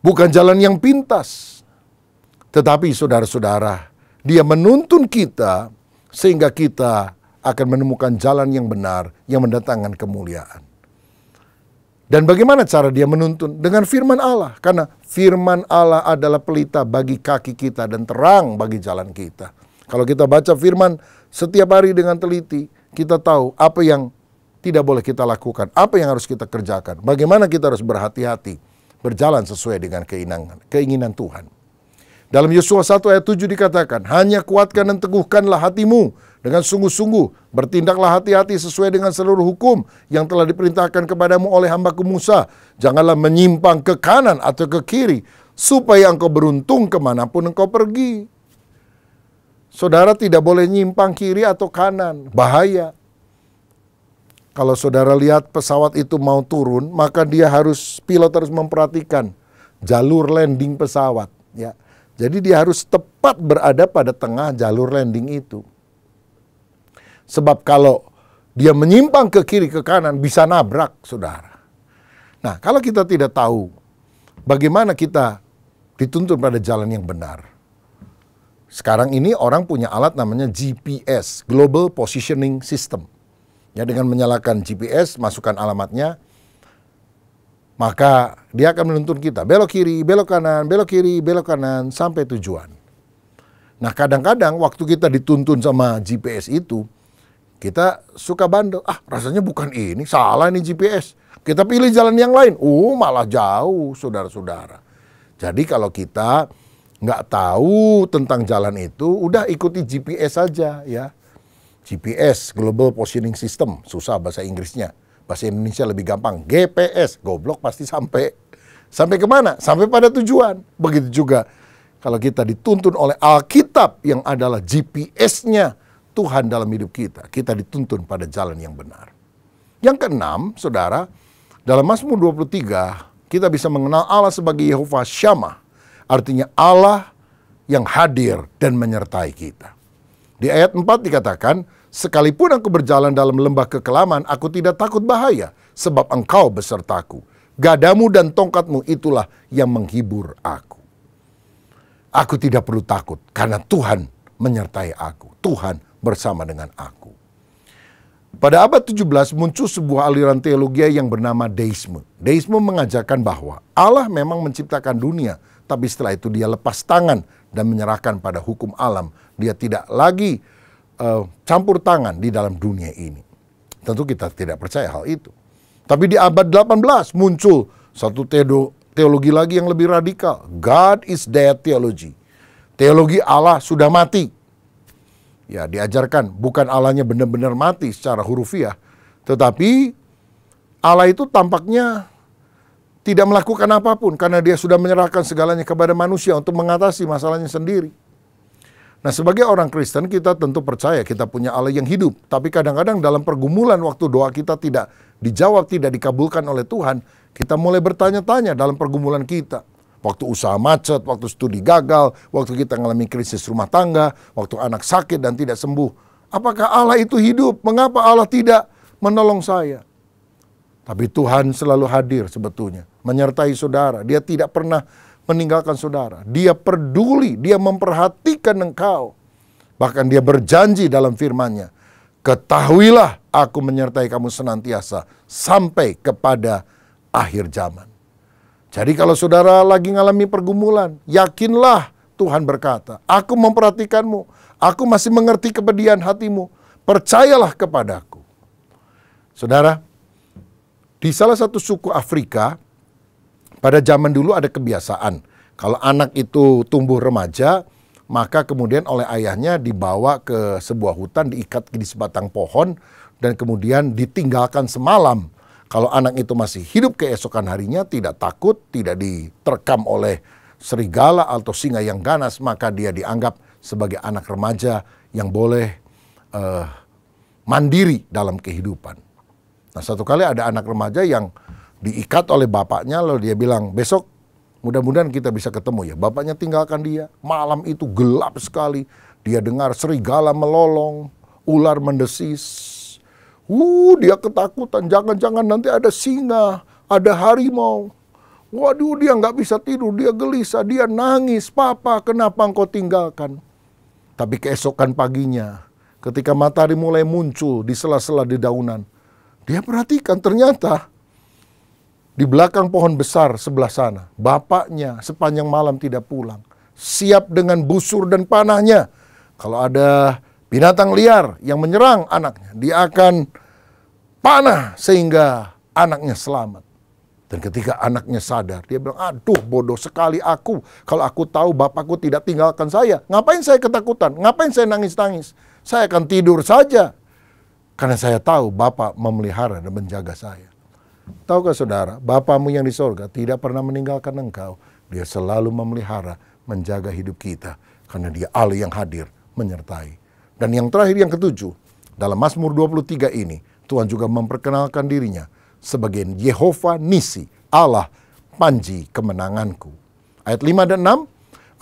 Bukan jalan yang pintas. Tetapi saudara-saudara, Dia menuntun kita sehingga kita akan menemukan jalan yang benar yang mendatangkan kemuliaan. Dan bagaimana cara Dia menuntun? Dengan firman Allah. Karena firman Allah adalah pelita bagi kaki kita dan terang bagi jalan kita. Kalau kita baca firman setiap hari dengan teliti, kita tahu apa yang tidak boleh kita lakukan, apa yang harus kita kerjakan, bagaimana kita harus berhati-hati, berjalan sesuai dengan keinginan Tuhan. Dalam Yosua 1 ayat 7 dikatakan, hanya kuatkan dan teguhkanlah hatimu dengan sungguh-sungguh, bertindaklah hati-hati sesuai dengan seluruh hukum yang telah diperintahkan kepadamu oleh hambaku Musa. Janganlah menyimpang ke kanan atau ke kiri, supaya engkau beruntung kemanapun engkau pergi. Saudara tidak boleh nyimpang kiri atau kanan, bahaya. Kalau saudara lihat pesawat itu mau turun, maka pilot harus memperhatikan jalur landing pesawat, ya. Jadi dia harus tepat berada pada tengah jalur landing itu. Sebab kalau dia menyimpang ke kiri ke kanan bisa nabrak saudara. Nah, kalau kita tidak tahu bagaimana kita dituntun pada jalan yang benar. Sekarang ini orang punya alat namanya GPS, Global Positioning System. Ya, dengan menyalakan GPS, masukkan alamatnya, maka dia akan menuntun kita belok kiri, belok kanan, belok kiri, belok kanan sampai tujuan. Nah, kadang-kadang waktu kita dituntun sama GPS itu, kita suka bandel. Rasanya bukan ini, salah ini GPS. Kita pilih jalan yang lain. Malah jauh, saudara-saudara. Jadi kalau kita nggak tahu tentang jalan itu, udah ikuti GPS saja ya. GPS, Global Positioning System, susah bahasa Inggrisnya. Bahasa Indonesia lebih gampang, GPS, goblok pasti sampai. Sampai kemana? Sampai pada tujuan. Begitu juga kalau kita dituntun oleh Alkitab yang adalah GPS-nya Tuhan dalam hidup kita. Kita dituntun pada jalan yang benar. Yang keenam, saudara, dalam Mazmur 23, kita bisa mengenal Allah sebagai Yehova Shammah. Artinya Allah yang hadir dan menyertai kita. Di ayat 4 dikatakan, sekalipun aku berjalan dalam lembah kekelaman, aku tidak takut bahaya, sebab engkau besertaku. Gadamu dan tongkatmu itulah yang menghibur aku. Aku tidak perlu takut, karena Tuhan menyertai aku. Tuhan bersama dengan aku. Pada abad 17 muncul sebuah aliran teologi yang bernama Deisme. Deisme mengajarkan bahwa Allah memang menciptakan dunia, tapi setelah itu dia lepas tangan dan menyerahkan pada hukum alam. Dia tidak lagi campur tangan di dalam dunia ini. Tentu kita tidak percaya hal itu. Tapi di abad 18 muncul satu teologi lagi yang lebih radikal. God is dead theology. Teologi Allah sudah mati. Ya, diajarkan bukan Allahnya benar-benar mati secara hurufiah. Tetapi Allah itu tampaknya tidak melakukan apapun karena dia sudah menyerahkan segalanya kepada manusia untuk mengatasi masalahnya sendiri. Nah, sebagai orang Kristen kita tentu percaya kita punya Allah yang hidup. Tapi kadang-kadang dalam pergumulan waktu doa kita tidak dijawab, tidak dikabulkan oleh Tuhan, kita mulai bertanya-tanya dalam pergumulan kita. Waktu usaha macet, waktu studi gagal, waktu kita mengalami krisis rumah tangga, waktu anak sakit dan tidak sembuh. Apakah Allah itu hidup? Mengapa Allah tidak menolong saya. Tapi Tuhan selalu hadir sebetulnya, menyertai saudara. Dia tidak pernah meninggalkan saudara. Dia peduli, dia memperhatikan engkau. Bahkan dia berjanji dalam firman-Nya, ketahuilah aku menyertai kamu senantiasa sampai kepada akhir zaman. Jadi kalau saudara lagi ngalami pergumulan, yakinlah Tuhan berkata, aku memperhatikanmu, aku masih mengerti kepedihan hatimu, percayalah kepadaku. Saudara, di salah satu suku Afrika, pada zaman dulu ada kebiasaan, kalau anak itu tumbuh remaja, maka kemudian oleh ayahnya dibawa ke sebuah hutan, diikat di sebatang pohon, dan kemudian ditinggalkan semalam. Kalau anak itu masih hidup keesokan harinya, tidak takut, tidak diterkam oleh serigala atau singa yang ganas, maka dia dianggap sebagai anak remaja yang boleh mandiri dalam kehidupan. Nah, satu kali ada anak remaja yang diikat oleh bapaknya, lalu dia bilang, besok mudah-mudahan kita bisa ketemu ya. Bapaknya tinggalkan dia. Malam itu gelap sekali. Dia dengar serigala melolong, ular mendesis. Dia ketakutan, jangan-jangan nanti ada singa, ada harimau. Waduh, dia nggak bisa tidur, dia gelisah, dia nangis. Papa, kenapa engkau tinggalkan? Tapi keesokan paginya, ketika matahari mulai muncul di sela-sela dedaunan, dia perhatikan ternyata di belakang pohon besar sebelah sana, bapaknya sepanjang malam tidak pulang. Siap dengan busur dan panahnya. Kalau ada binatang liar yang menyerang anaknya, dia akan panah sehingga anaknya selamat. Dan ketika anaknya sadar, dia bilang, aduh bodoh sekali aku. Kalau aku tahu bapakku tidak tinggalkan saya, ngapain saya ketakutan? Ngapain saya nangis-nangis? Saya akan tidur saja. Karena saya tahu Bapa memelihara dan menjaga saya. Tahukah saudara, Bapamu yang di sorga tidak pernah meninggalkan engkau. Dia selalu memelihara, menjaga hidup kita. Karena dia Allah yang hadir, menyertai. Dan yang terakhir, yang ketujuh, dalam Mazmur 23 ini, Tuhan juga memperkenalkan dirinya sebagai Yehova Nisi, Allah panji kemenanganku. Ayat 5 dan 6,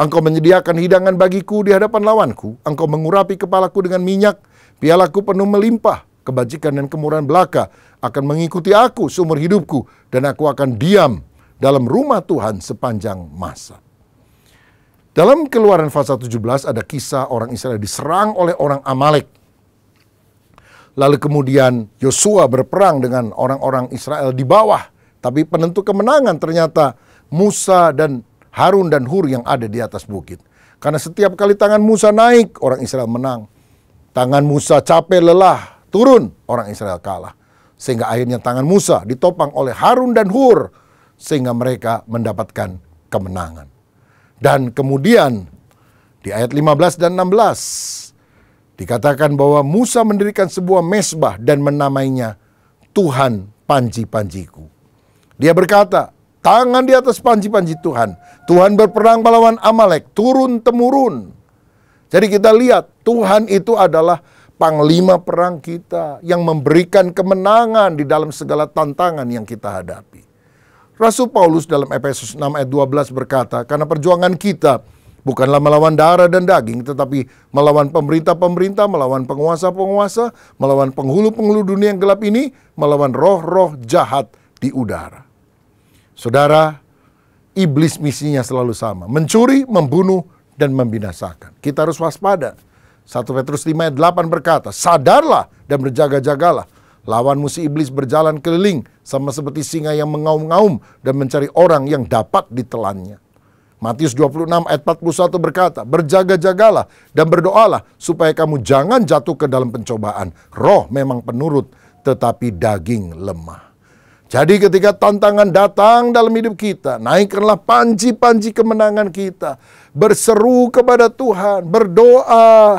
engkau menyediakan hidangan bagiku di hadapan lawanku, engkau mengurapi kepalaku dengan minyak, pialaku penuh melimpah, kebajikan dan kemurahan belaka akan mengikuti aku seumur hidupku, dan aku akan diam dalam rumah Tuhan sepanjang masa. Dalam Keluaran pasal 17 ada kisah orang Israel diserang oleh orang Amalek. Lalu kemudian Yosua berperang dengan orang-orang Israel di bawah. Tapi penentu kemenangan ternyata Musa dan Harun dan Hur yang ada di atas bukit. Karena setiap kali tangan Musa naik, orang Israel menang. Tangan Musa capek lelah, turun, orang Israel kalah. Sehingga akhirnya tangan Musa ditopang oleh Harun dan Hur, sehingga mereka mendapatkan kemenangan. Dan kemudian di ayat 15 dan 16 dikatakan bahwa Musa mendirikan sebuah mezbah dan menamainya Tuhan panji-panjiku. Dia berkata, tangan di atas panji-panji Tuhan. Tuhan berperang melawan Amalek, turun-temurun. Jadi kita lihat, Tuhan itu adalah panglima perang kita yang memberikan kemenangan di dalam segala tantangan yang kita hadapi. Rasul Paulus dalam Efesus 6 ayat 12 berkata, karena perjuangan kita bukanlah melawan darah dan daging, tetapi melawan pemerintah-pemerintah, melawan penguasa-penguasa, melawan penghulu-penghulu dunia yang gelap ini, melawan roh-roh jahat di udara. Saudara, iblis misinya selalu sama, mencuri, membunuh, dan membinasakan. Kita harus waspada. 1 Petrus 5 ayat 8 berkata, sadarlah dan berjaga-jagalah. Lawanmu si iblis berjalan keliling sama seperti singa yang mengaum-ngaum dan mencari orang yang dapat ditelannya. Matius 26 ayat 41 berkata, berjaga-jagalah dan berdoalah supaya kamu jangan jatuh ke dalam pencobaan. Roh memang penurut, tetapi daging lemah. Jadi ketika tantangan datang dalam hidup kita, naikkanlah panji-panji kemenangan kita. Berseru kepada Tuhan, berdoa,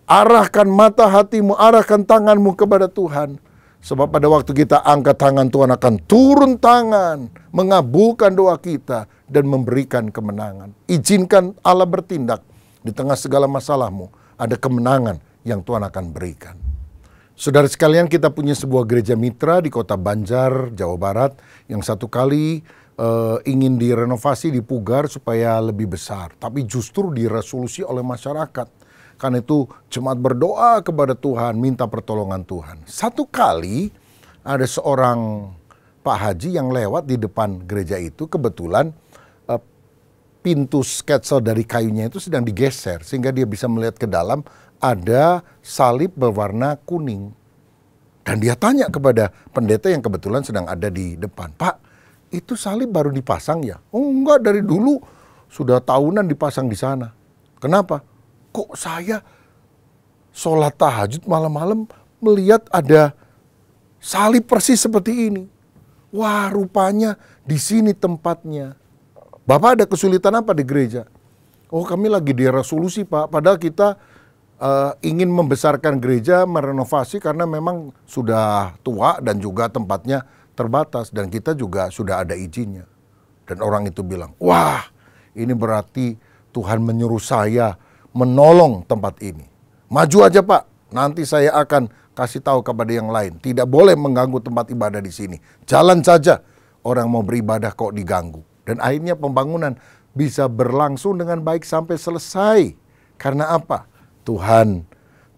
arahkan mata hatimu, arahkan tanganmu kepada Tuhan. Sebab pada waktu kita angkat tangan, Tuhan akan turun tangan, mengabulkan doa kita, dan memberikan kemenangan. Izinkan Allah bertindak di tengah segala masalahmu. Ada kemenangan yang Tuhan akan berikan. Saudara sekalian, kita punya sebuah gereja mitra di kota Banjar, Jawa Barat, yang satu kali ingin direnovasi, dipugar supaya lebih besar. Tapi justru diresolusi oleh masyarakat. Karena itu jemaat berdoa kepada Tuhan, minta pertolongan Tuhan. Satu kali ada seorang Pak Haji yang lewat di depan gereja itu, kebetulan pintu sketsel dari kayunya itu sedang digeser, sehingga dia bisa melihat ke dalam ada salib berwarna kuning. Dan dia tanya kepada pendeta yang kebetulan sedang ada di depan, "Pak, itu salib baru dipasang ya?" "Oh enggak, dari dulu sudah tahunan dipasang di sana." "Kenapa?" "Kok saya sholat tahajud malam-malam melihat ada salib persis seperti ini." "Wah, rupanya di sini tempatnya." "Bapak ada kesulitan apa di gereja?" "Oh, kami lagi di resolusi, Pak. Padahal kita ingin membesarkan gereja, merenovasi karena memang sudah tua dan juga tempatnya terbatas. Dan kita juga sudah ada izinnya." Dan orang itu bilang, "Wah, ini berarti Tuhan menyuruh saya menolong tempat ini. Maju aja, Pak. Nanti saya akan kasih tahu kepada yang lain. Tidak boleh mengganggu tempat ibadah di sini. Jalan saja. Orang mau beribadah kok diganggu." Dan akhirnya pembangunan bisa berlangsung dengan baik sampai selesai. Karena apa? Tuhan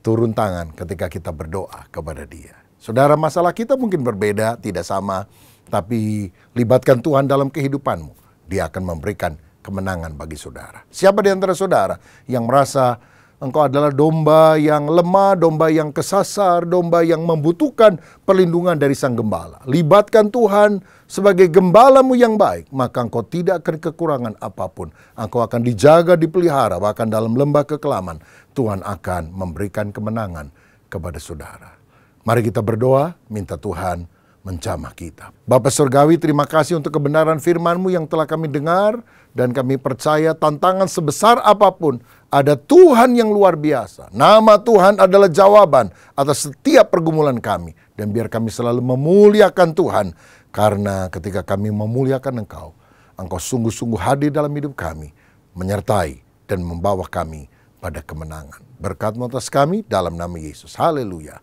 turun tangan ketika kita berdoa kepada Dia. Saudara, masalah kita mungkin berbeda, tidak sama. Tapi libatkan Tuhan dalam kehidupanmu. Dia akan memberikan kemenangan bagi saudara. Siapa di antara saudara yang merasa engkau adalah domba yang lemah, domba yang kesasar, domba yang membutuhkan perlindungan dari Sang Gembala? Libatkan Tuhan sebagai gembalamu yang baik, maka engkau tidak akan kekurangan apapun. Engkau akan dijaga, dipelihara, bahkan dalam lembah kekelaman Tuhan akan memberikan kemenangan kepada saudara. Mari kita berdoa, minta Tuhan menjamah kita. Bapa Surgawi, terima kasih untuk kebenaran firman-Mu yang telah kami dengar, dan kami percaya tantangan sebesar apapun, ada Tuhan yang luar biasa. Nama Tuhan adalah jawaban atas setiap pergumulan kami. Dan biar kami selalu memuliakan Tuhan, karena ketika kami memuliakan Engkau, Engkau sungguh-sungguh hadir dalam hidup kami, menyertai dan membawa kami pada kemenangan. Berkat-Mu atas kami dalam nama Yesus. Haleluya.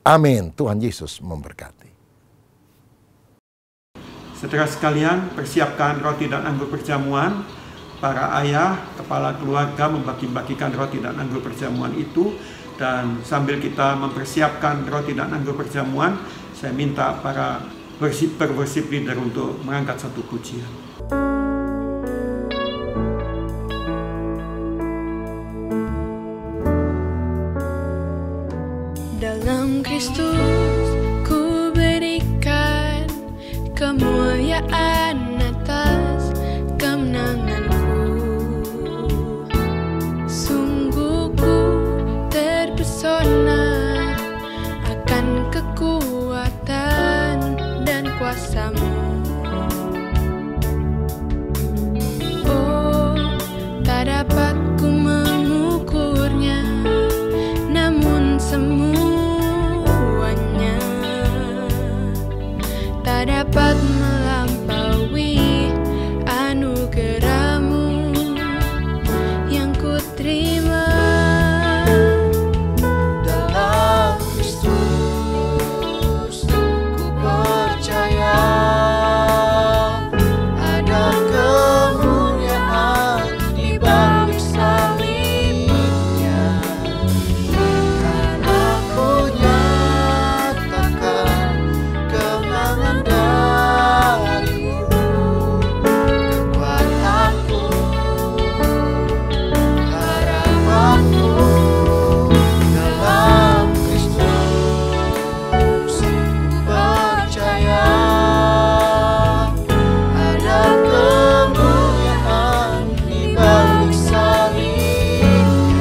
Amin. Tuhan Yesus memberkati. Saudara sekalian, persiapkan roti dan anggur perjamuan. Para ayah, kepala keluarga membagi-bagikan roti dan anggur perjamuan itu. Dan sambil kita mempersiapkan roti dan anggur perjamuan, saya minta para worship leader untuk mengangkat satu pujian. Dalam Kristus ku berikan kemuliaan atas kemenanganku. Sungguh ku terpesona akan kekuatan dan kuasa-Mu. Oh, tak dapat ku mengukurnya, namun semuanya tak dapat melampaui anugerah-Mu yang ku terima. Dalam Kristus ku percaya ada kemuliaan di balik salibnya. Karena ku nyatakan kemenangan dari-Mu, kekuatanku, harapanku. Dalam Kristus ku percaya ada kemuliaan di balik salibnya.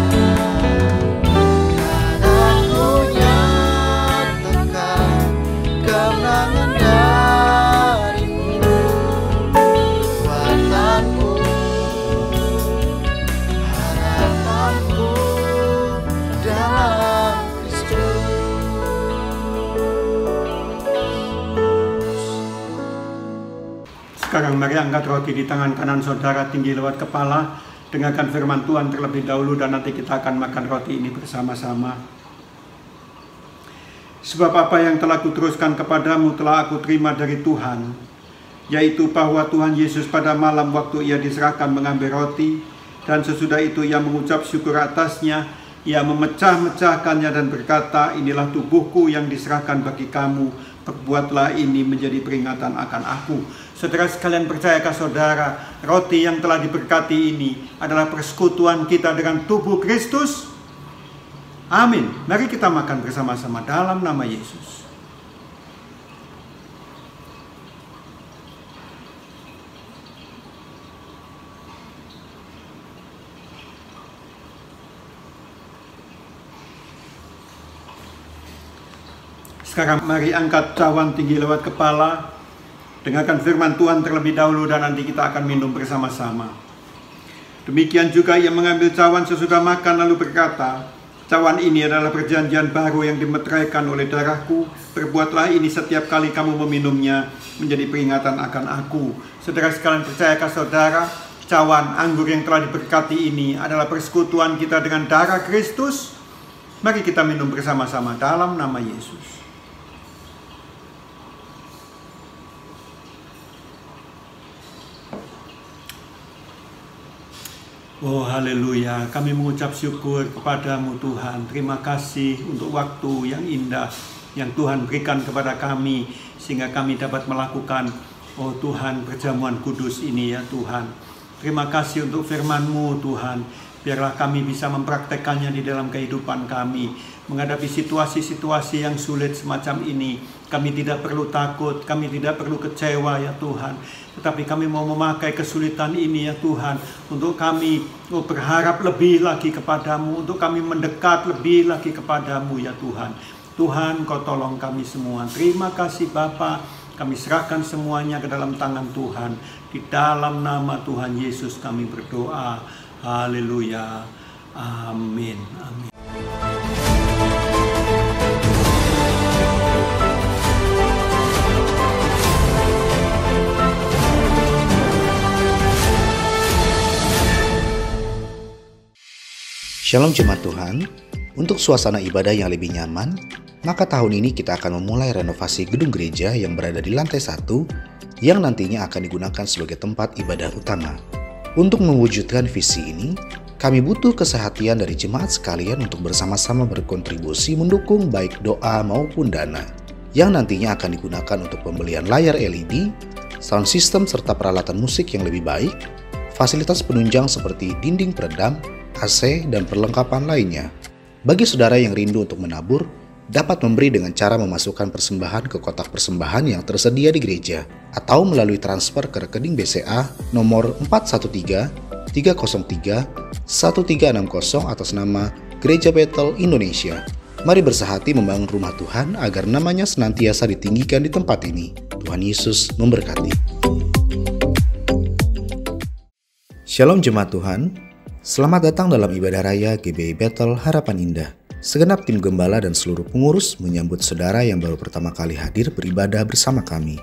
Karena ku nyatakan kemenangan dari-Mu, kekuatanku, harapanku dalam Kristus. Sekarang mari angkat roti di tangan kanan saudara tinggi lewat kepala. Dengarkan firman Tuhan terlebih dahulu dan nanti kita akan makan roti ini bersama-sama. Sebab apa yang telah kuteruskan kepadamu telah aku terima dari Tuhan, yaitu bahwa Tuhan Yesus pada malam waktu ia diserahkan mengambil roti, dan sesudah itu ia mengucap syukur atasnya, Ia memecah-mecahkannya dan berkata, inilah tubuhku yang diserahkan bagi kamu, perbuatlah ini menjadi peringatan akan aku. Saudara sekalian, percayakah saudara, roti yang telah diberkati ini adalah persekutuan kita dengan tubuh Kristus? Amin. Mari kita makan bersama-sama dalam nama Yesus. Sekarang mari angkat cawan tinggi lewat kepala. Dengarkan firman Tuhan terlebih dahulu dan nanti kita akan minum bersama-sama. Demikian juga ia mengambil cawan sesudah makan lalu berkata, cawan ini adalah perjanjian baru yang dimeteraikan oleh darahku. Perbuatlah ini setiap kali kamu meminumnya menjadi peringatan akan aku. Saudara sekalian, percayakah saudara, cawan anggur yang telah diberkati ini adalah persekutuan kita dengan darah Kristus? Mari kita minum bersama-sama dalam nama Yesus. Oh haleluya, kami mengucap syukur kepadamu Tuhan. Terima kasih untuk waktu yang indah yang Tuhan berikan kepada kami, sehingga kami dapat melakukan, oh Tuhan, perjamuan kudus ini ya Tuhan. Terima kasih untuk firman-Mu Tuhan. Biarlah kami bisa mempraktekannya di dalam kehidupan kami. Menghadapi situasi-situasi yang sulit semacam ini, kami tidak perlu takut, kami tidak perlu kecewa ya Tuhan. Tetapi kami mau memakai kesulitan ini ya Tuhan, untuk kami berharap lebih lagi kepadamu, untuk kami mendekat lebih lagi kepadamu ya Tuhan. Tuhan, Kau tolong kami semua. Terima kasih Bapa, kami serahkan semuanya ke dalam tangan Tuhan. Di dalam nama Tuhan Yesus kami berdoa. Haleluya. Amin. Amin. Shalom jemaat Tuhan, untuk suasana ibadah yang lebih nyaman, maka tahun ini kita akan memulai renovasi gedung gereja yang berada di lantai 1 yang nantinya akan digunakan sebagai tempat ibadah utama. Untuk mewujudkan visi ini, kami butuh kesehatian dari jemaat sekalian untuk bersama-sama berkontribusi mendukung baik doa maupun dana, yang nantinya akan digunakan untuk pembelian layar LED, sound system serta peralatan musik yang lebih baik, fasilitas penunjang seperti dinding peredam, AC, dan perlengkapan lainnya. Bagi saudara yang rindu untuk menabur, dapat memberi dengan cara memasukkan persembahan ke kotak persembahan yang tersedia di gereja, atau melalui transfer ke rekening BCA nomor 413-303-1360 atas nama Gereja Bethel Indonesia. Mari bersehati membangun rumah Tuhan agar namanya senantiasa ditinggikan di tempat ini. Tuhan Yesus memberkati. Shalom jemaat Tuhan. Selamat datang dalam ibadah raya GBI Bethel Harapan Indah. Segenap tim gembala dan seluruh pengurus menyambut saudara yang baru pertama kali hadir beribadah bersama kami.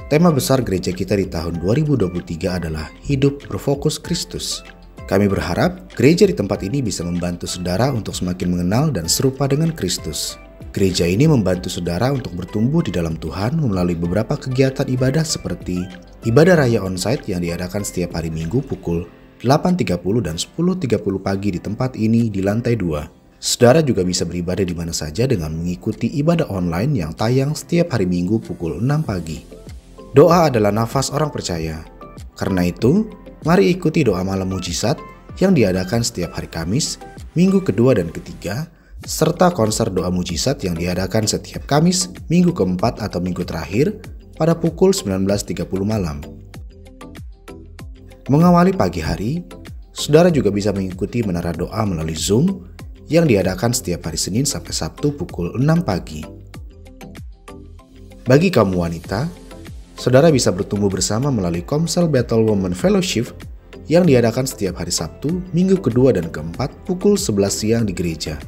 Tema besar gereja kita di tahun 2023 adalah Hidup Berfokus Kristus. Kami berharap gereja di tempat ini bisa membantu saudara untuk semakin mengenal dan serupa dengan Kristus. Gereja ini membantu saudara untuk bertumbuh di dalam Tuhan melalui beberapa kegiatan ibadah seperti ibadah raya onsite yang diadakan setiap hari Minggu pukul 8.30 dan 10.30 pagi di tempat ini di lantai 2. Saudara juga bisa beribadah di mana saja dengan mengikuti ibadah online yang tayang setiap hari Minggu pukul 6 pagi. Doa adalah nafas orang percaya. Karena itu, mari ikuti doa malam mujizat yang diadakan setiap hari Kamis, Minggu kedua dan ketiga, serta konser doa mujizat yang diadakan setiap Kamis, Minggu keempat atau Minggu terakhir pada pukul 19.30 malam. Mengawali pagi hari, saudara juga bisa mengikuti menara doa melalui Zoom yang diadakan setiap hari Senin sampai Sabtu pukul 6 pagi. Bagi kaum wanita, saudara bisa bertumbuh bersama melalui Komsel Bethel Women Fellowship yang diadakan setiap hari Sabtu, Minggu kedua dan keempat pukul 11 siang di gereja.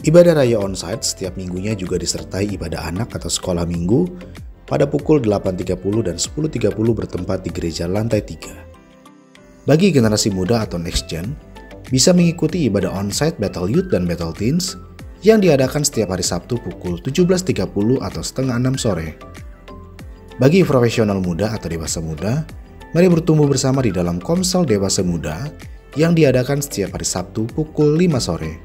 Ibadah raya onsite setiap minggunya juga disertai ibadah anak atau sekolah minggu pada pukul 8.30 dan 10.30 bertempat di gereja lantai 3. Bagi generasi muda atau next gen, bisa mengikuti ibadah onsite Bethel Youth dan Bethel Teens yang diadakan setiap hari Sabtu pukul 17.30 atau setengah 6 sore. Bagi profesional muda atau dewasa muda, mari bertumbuh bersama di dalam Komsel Dewasa Muda yang diadakan setiap hari Sabtu pukul 5 sore.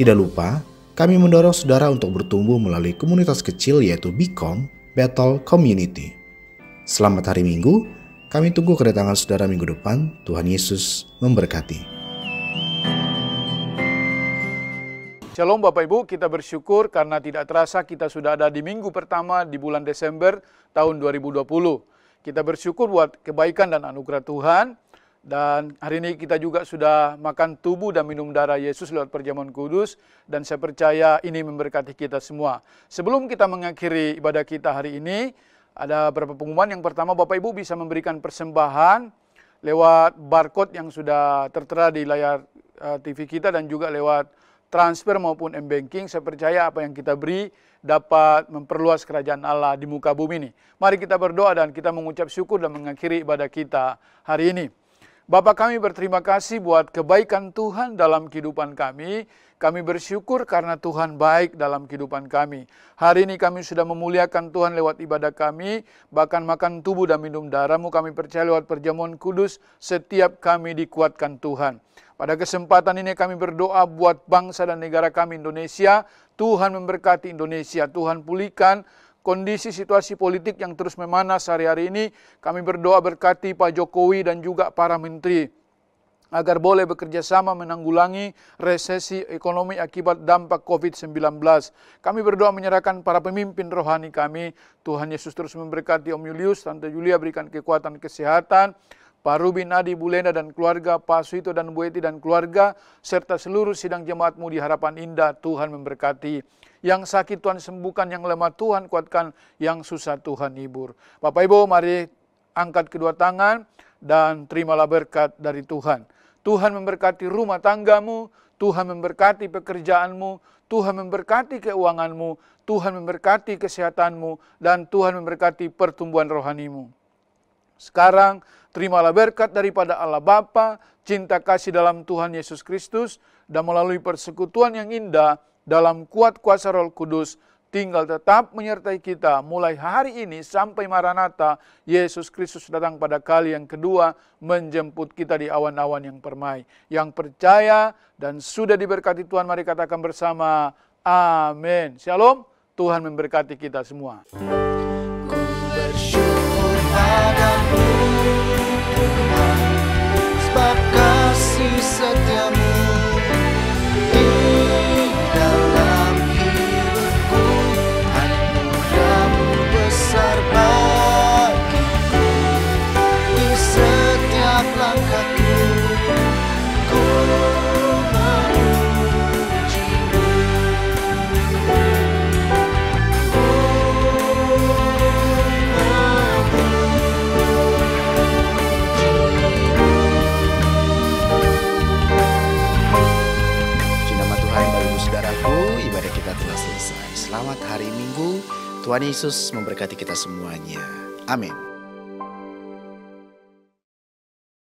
Tidak lupa, kami mendorong saudara untuk bertumbuh melalui komunitas kecil yaitu BCOM, Battle Community. Selamat hari Minggu, kami tunggu kedatangan saudara minggu depan. Tuhan Yesus memberkati. Shalom Bapak Ibu, kita bersyukur karena tidak terasa kita sudah ada di minggu pertama di bulan Desember tahun 2020. Kita bersyukur buat kebaikan dan anugerah Tuhan. Dan hari ini kita juga sudah makan tubuh dan minum darah Yesus lewat perjamuan kudus. Dan saya percaya ini memberkati kita semua. Sebelum kita mengakhiri ibadah kita hari ini, ada beberapa pengumuman. Yang pertama, Bapak Ibu bisa memberikan persembahan lewat barcode yang sudah tertera di layar TV kita dan juga lewat transfer maupun m-banking. Saya percaya apa yang kita beri dapat memperluas kerajaan Allah di muka bumi ini. Mari kita berdoa dan kita mengucap syukur dan mengakhiri ibadah kita hari ini. Bapa kami berterima kasih buat kebaikan Tuhan dalam kehidupan kami. Kami bersyukur karena Tuhan baik dalam kehidupan kami. Hari ini kami sudah memuliakan Tuhan lewat ibadah kami. Bahkan makan tubuh dan minum darah-Mu, kami percaya lewat perjamuan kudus setiap kami dikuatkan Tuhan. Pada kesempatan ini kami berdoa buat bangsa dan negara kami Indonesia. Tuhan memberkati Indonesia. Tuhan pulihkan kondisi situasi politik yang terus memanas hari-hari ini. Kami berdoa berkati Pak Jokowi dan juga para menteri agar boleh bekerja sama menanggulangi resesi ekonomi akibat dampak COVID-19. Kami berdoa menyerahkan para pemimpin rohani kami. Tuhan Yesus terus memberkati Om Julius, Tante Julia berikan kekuatan kesehatan, Pak Rubin, Adi, Bu Lenda dan keluarga, Pak Suito dan Bu Eti dan keluarga, serta seluruh sidang jemaat-Mu di Harapan Indah. Tuhan memberkati. Yang sakit Tuhan sembuhkan, yang lemah Tuhan kuatkan, yang susah Tuhan hibur. Bapak Ibu, mari angkat kedua tangan dan terimalah berkat dari Tuhan. Tuhan memberkati rumah tanggamu, Tuhan memberkati pekerjaanmu, Tuhan memberkati keuanganmu, Tuhan memberkati kesehatanmu, dan Tuhan memberkati pertumbuhan rohanimu. Sekarang terimalah berkat daripada Allah Bapa, cinta kasih dalam Tuhan Yesus Kristus, dan melalui persekutuan yang indah dalam kuat kuasa Roh Kudus, tinggal tetap menyertai kita mulai hari ini sampai Maranatha, Yesus Kristus datang pada kali yang kedua, menjemput kita di awan-awan yang permai. Yang percaya dan sudah diberkati Tuhan, mari katakan bersama, amin. Shalom, Tuhan memberkati kita semua. Ku bersyukur padamu Tuhan, sebab kasih setiamu di dalam hidupku. Anugerah-Mu besar bagiku, di setiap langkahku ku memuji-Mu. Ibadah kita telah selesai. Selamat hari Minggu. Tuhan Yesus memberkati kita semuanya. Amin.